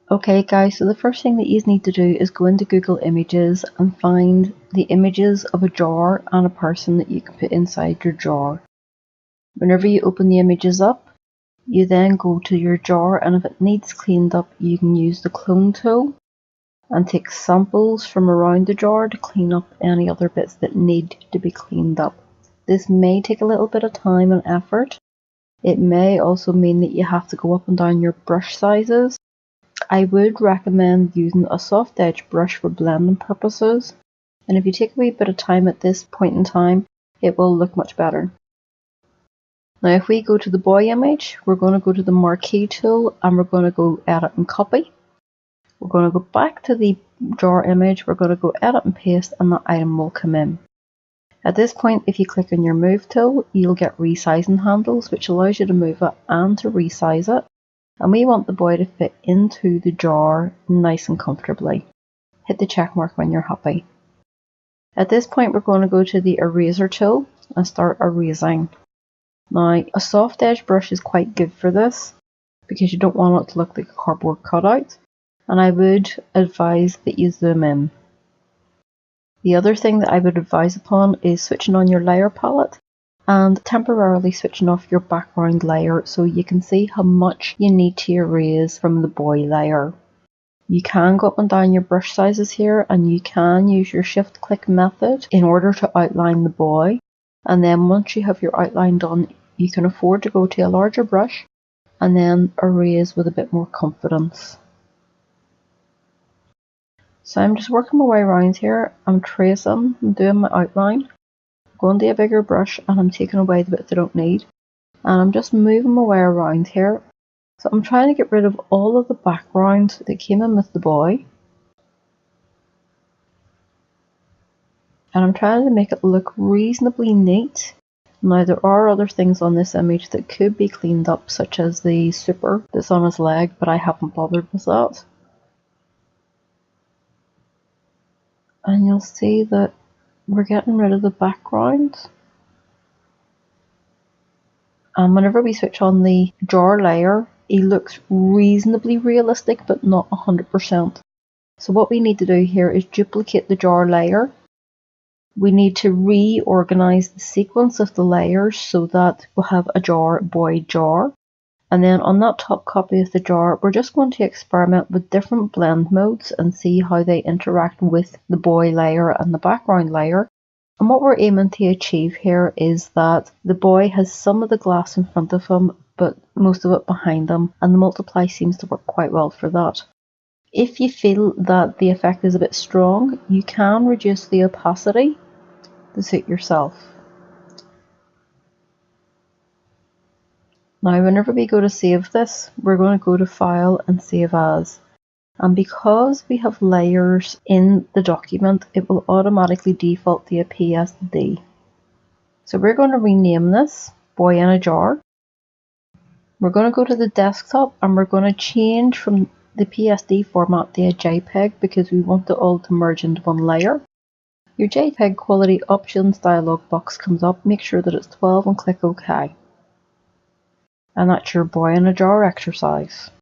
Okay guys, so the first thing that you need to do is go into Google Images and find the images of a jar and a person that you can put inside your jar. Whenever you open the images up, you then go to your jar, and if it needs cleaned up, you can use the clone tool and take samples from around the jar to clean up any other bits that need to be cleaned up. This may take a little bit of time and effort. It may also mean that you have to go up and down your brush sizes. I would recommend using a soft edge brush for blending purposes, and if you take a wee bit of time at this point in time, it will look much better. Now if we go to the boy image, we're going to go to the marquee tool and we're going to go edit and copy. We're going to go back to the jar image, we're going to go edit and paste, and the item will come in. At this point, if you click on your move tool, you'll get resizing handles, which allows you to move it and to resize it. And we want the boy to fit into the jar nice and comfortably. Hit the check mark when you're happy. At this point, we're going to go to the eraser tool and start erasing. Now, a soft edge brush is quite good for this because you don't want it to look like a cardboard cutout, and I would advise that you zoom in. The other thing that I would advise upon is switching on your layer palette and temporarily switching off your background layer so you can see how much you need to erase from the boy layer. You can go up and down your brush sizes here, and you can use your shift click method in order to outline the boy, and then once you have your outline done, you can afford to go to a larger brush and then erase with a bit more confidence. So I'm just working my way around here. I'm tracing, I'm doing my outline, going to a bigger brush, and I'm taking away the bits I don't need, and I'm just moving my way around here. So I'm trying to get rid of all of the background that came in with the boy, and I'm trying to make it look reasonably neat. Now there are other things on this image that could be cleaned up, such as the super that's on his leg, but I haven't bothered with that. And you'll see that we're getting rid of the background. And whenever we switch on the jar layer, he looks reasonably realistic, but not 100%. So what we need to do here is duplicate the jar layer. We need to reorganize the sequence of the layers so that we'll have a jar, boy, jar. And then on that top copy of the jar, we're just going to experiment with different blend modes and see how they interact with the boy layer and the background layer. And what we're aiming to achieve here is that the boy has some of the glass in front of him, but most of it behind him, and the multiply seems to work quite well for that. If you feel that the effect is a bit strong, you can reduce the opacity to suit yourself. Now whenever we go to save this, we're going to go to File and Save As. And because we have layers in the document, it will automatically default to a PSD. So we're going to rename this Boy in a Jar. We're going to go to the desktop and we're going to change from the PSD format to a JPEG because we want it all to merge into one layer. Your JPEG quality options dialog box comes up. Make sure that it's 12 and click OK. And that's your Boy in a Jar exercise.